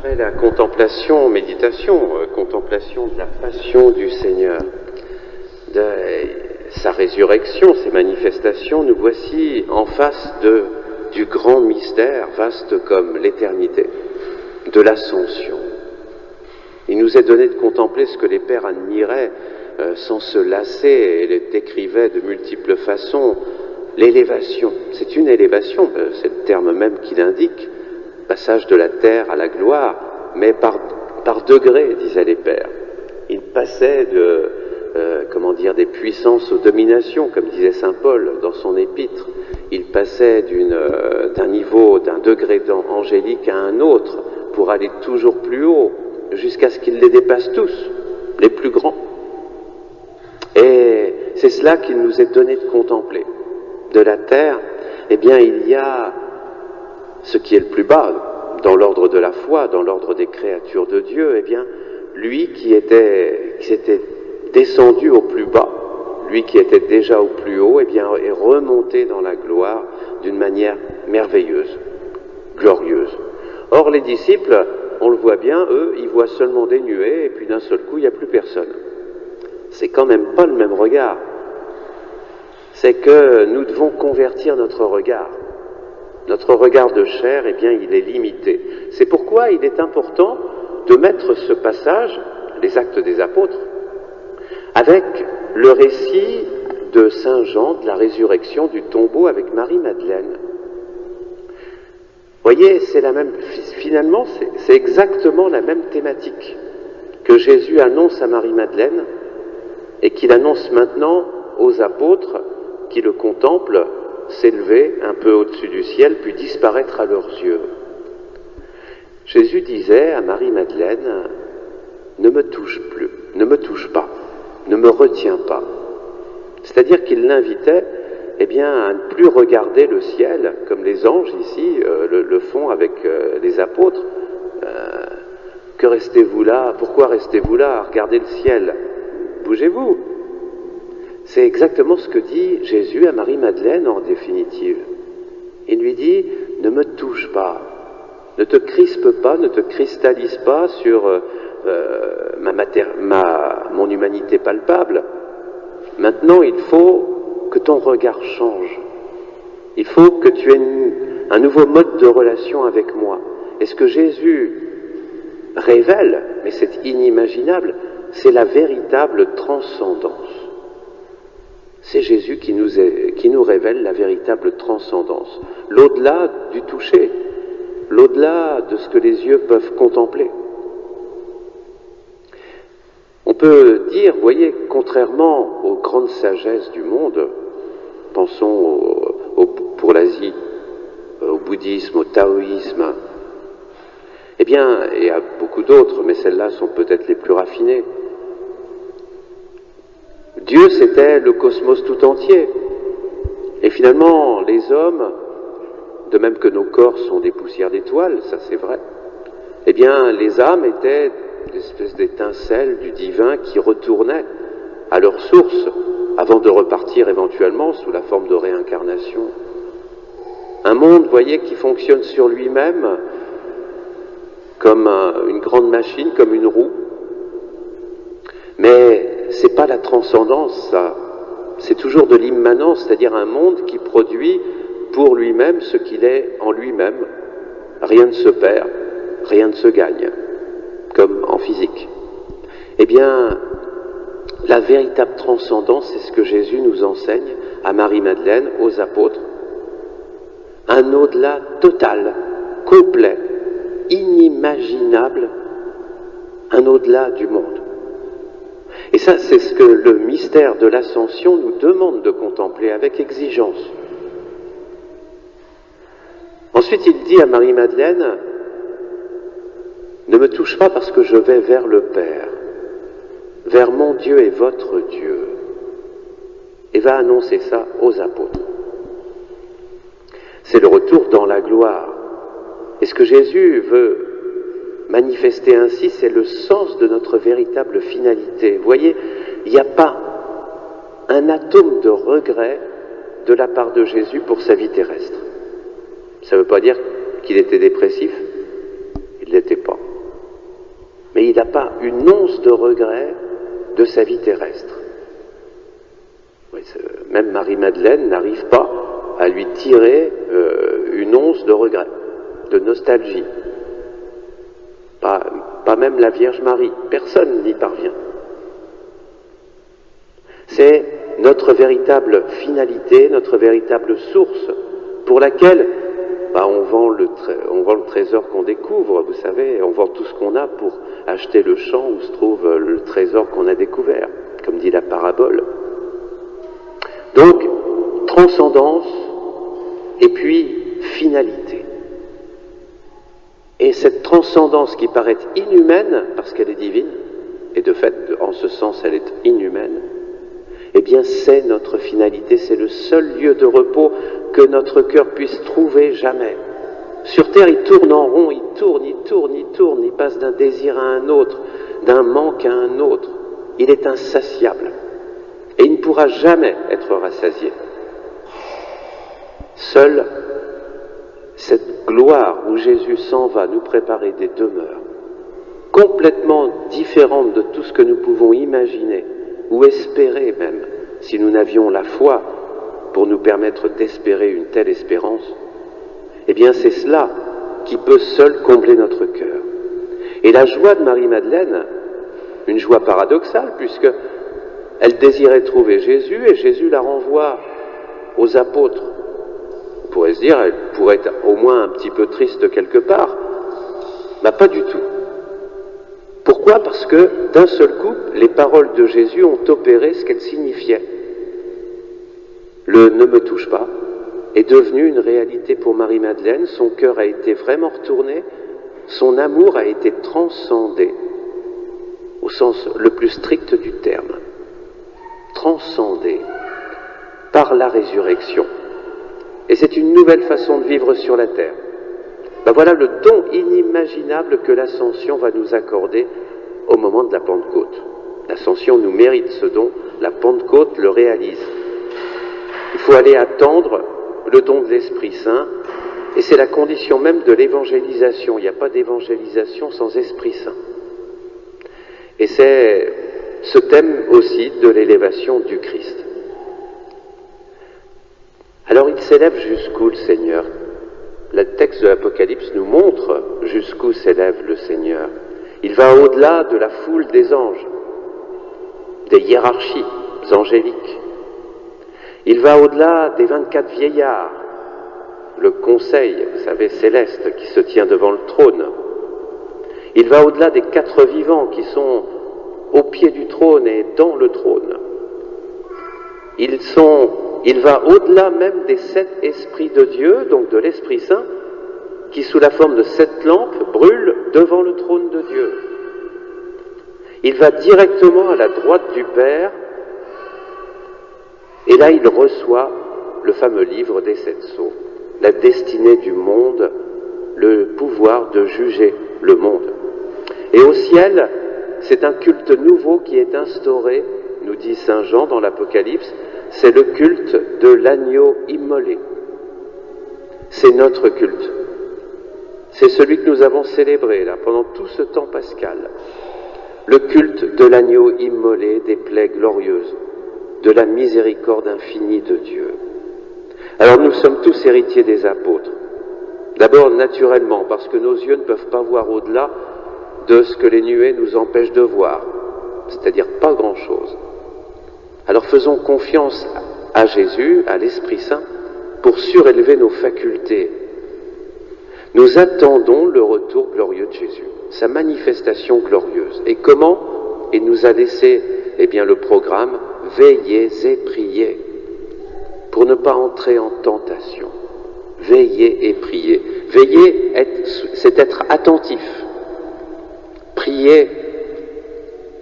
Après la contemplation, contemplation de la passion du Seigneur, de sa résurrection, ses manifestations, nous voici en face du grand mystère, vaste comme l'éternité, de l'ascension. Il nous est donné de contempler ce que les pères admiraient sans se lasser et les décrivaient de multiples façons, l'élévation. C'est une élévation, c'est le terme même qui l'indique, passage de la terre à la gloire, mais par degrés, disaient les pères. Il passait des puissances aux dominations, comme disait saint Paul dans son épître. Il passait d'un niveau, d'un degré angélique à un autre, pour aller toujours plus haut, jusqu'à ce qu'il les dépasse tous, les plus grands. Et c'est cela qu'il nous est donné de contempler. De la terre, eh bien, il y a ce qui est le plus bas, dans l'ordre de la foi, dans l'ordre des créatures de Dieu, eh bien, lui qui s'était descendu au plus bas, lui qui était déjà au plus haut, eh bien, est remonté dans la gloire d'une manière merveilleuse, glorieuse. Or, les disciples, on le voit bien, eux, ils voient seulement des nuées, et puis d'un seul coup, il n'y a plus personne. C'est quand même pas le même regard. C'est que nous devons convertir notre regard. Notre regard de chair, eh bien, il est limité. C'est pourquoi il est important de mettre ce passage, les Actes des Apôtres, avec le récit de Saint Jean, de la résurrection du tombeau avec Marie-Madeleine. Voyez, finalement, c'est exactement la même thématique que Jésus annonce à Marie-Madeleine et qu'il annonce maintenant aux apôtres qui le contemplent s'élever un peu au-dessus du ciel, puis disparaître à leurs yeux. Jésus disait à Marie-Madeleine, « Ne me touche plus, ne me touche pas, ne me retiens pas. » C'est-à-dire qu'il l'invitait à ne plus regarder le ciel, comme les anges ici le font avec les apôtres. Que restez-vous là? Pourquoi restez-vous là à regarder le ciel? Bougez-vous. C'est exactement ce que dit Jésus à Marie-Madeleine en définitive. Il lui dit, ne me touche pas, ne te crispe pas, ne te cristallise pas sur mon humanité palpable. Maintenant, il faut que ton regard change. Il faut que tu aies un nouveau mode de relation avec moi. Et ce que Jésus révèle, mais c'est inimaginable, c'est la véritable transcendance. C'est Jésus qui nous révèle la véritable transcendance, l'au-delà du toucher, l'au-delà de ce que les yeux peuvent contempler. On peut dire, vous voyez, contrairement aux grandes sagesses du monde, pensons pour l'Asie, au bouddhisme, au taoïsme, eh bien, et à beaucoup d'autres, mais celles-là sont peut-être les plus raffinées. Dieu, c'était le cosmos tout entier. Et finalement, les hommes, de même que nos corps sont des poussières d'étoiles, ça c'est vrai, eh bien, les âmes étaient des espèces d'étincelles du divin qui retournaient à leur source avant de repartir éventuellement sous la forme de réincarnation. Un monde, voyez, qui fonctionne sur lui-même comme une grande machine, comme une roue. Mais c'est pas la transcendance, ça. C'est toujours de l'immanence, c'est-à-dire un monde qui produit pour lui-même ce qu'il est en lui-même. Rien ne se perd, rien ne se gagne, comme en physique. Eh bien, la véritable transcendance, c'est ce que Jésus nous enseigne à Marie-Madeleine, aux apôtres. Un au-delà total, complet, inimaginable, un au-delà du monde. Et ça, c'est ce que le mystère de l'ascension nous demande de contempler avec exigence. Ensuite, il dit à Marie-Madeleine, « Ne me touche pas parce que je vais vers le Père, vers mon Dieu et votre Dieu. » Et va annoncer ça aux apôtres. C'est le retour dans la gloire. Et ce que Jésus veut manifester ainsi, c'est le sens de notre véritable finalité. Vous voyez, il n'y a pas un atome de regret de la part de Jésus pour sa vie terrestre. Ça ne veut pas dire qu'il était dépressif, il ne l'était pas. n'a pas une once de regret de sa vie terrestre. Oui, même Marie-Madeleine n'arrive pas à lui tirer une once de regret, de nostalgie. Pas même la Vierge Marie, personne n'y parvient. C'est notre véritable finalité, notre véritable source, pour laquelle on vend le trésor qu'on découvre, vous savez, on vend tout ce qu'on a pour acheter le champ où se trouve le trésor qu'on a découvert, comme dit la parabole. Donc, transcendance et puis finalité. Et cette transcendance qui paraît inhumaine, parce qu'elle est divine, et de fait, en ce sens, elle est inhumaine, eh bien, c'est notre finalité, c'est le seul lieu de repos que notre cœur puisse trouver jamais. Sur terre, il tourne en rond, il tourne, il passe d'un désir à un autre, d'un manque à un autre. Il est insatiable. Et il ne pourra jamais être rassasié. Seule cette gloire où Jésus s'en va nous préparer des demeures, complètement différentes de tout ce que nous pouvons imaginer, ou espérer même, si nous n'avions la foi pour nous permettre d'espérer une telle espérance, eh bien c'est cela qui peut seul combler notre cœur. Et la joie de Marie-Madeleine, une joie paradoxale, puisque elle désirait trouver Jésus, et Jésus la renvoie aux apôtres. On pourrait se dire, elle pourrait être au moins un petit peu triste quelque part, mais pas du tout. Pourquoi ? Parce que d'un seul coup, les paroles de Jésus ont opéré ce qu'elles signifiaient. Le « ne me touche pas » est devenu une réalité pour Marie-Madeleine, son cœur a été vraiment retourné, son amour a été transcendé, au sens le plus strict du terme, transcendé par la résurrection. Et c'est une nouvelle façon de vivre sur la terre. Voilà le don inimaginable que l'Ascension va nous accorder au moment de la Pentecôte. L'Ascension nous mérite ce don, la Pentecôte le réalise. Il faut aller attendre le don de l'Esprit Saint, et c'est la condition même de l'évangélisation. Il n'y a pas d'évangélisation sans Esprit Saint. Et c'est ce thème aussi de l'élévation du Christ. Alors il s'élève jusqu'où le Seigneur ? Le texte de l'Apocalypse nous montre jusqu'où s'élève le Seigneur. Il va au-delà de la foule des anges, des hiérarchies angéliques. Il va au-delà des 24 vieillards, le conseil, vous savez, céleste qui se tient devant le trône. Il va au-delà des 4 vivants qui sont au pied du trône et dans le trône. Il va au-delà même des 7 esprits de Dieu, donc de l'Esprit Saint, qui sous la forme de 7 lampes brûlent devant le trône de Dieu. Il va directement à la droite du Père, et là il reçoit le fameux livre des 7 sceaux, la destinée du monde, le pouvoir de juger le monde. Et au ciel, c'est un culte nouveau qui est instauré, nous dit saint Jean dans l'Apocalypse, c'est le culte de l'agneau immolé. C'est notre culte. C'est celui que nous avons célébré là pendant tout ce temps pascal. Le culte de l'agneau immolé des plaies glorieuses, de la miséricorde infinie de Dieu. Alors nous sommes tous héritiers des apôtres. D'abord naturellement, parce que nos yeux ne peuvent pas voir au-delà de ce que les nuées nous empêchent de voir, c'est-à-dire pas grand-chose. Alors faisons confiance à Jésus, à l'Esprit Saint, pour surélever nos facultés. Nous attendons le retour glorieux de Jésus, sa manifestation glorieuse. Et comment ? Il nous a laissé, le programme « Veillez et priez » pour ne pas entrer en tentation. Veillez et priez. Veiller, c'est être attentif. Prier,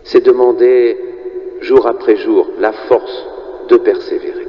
c'est demander jour après jour la force de persévérer.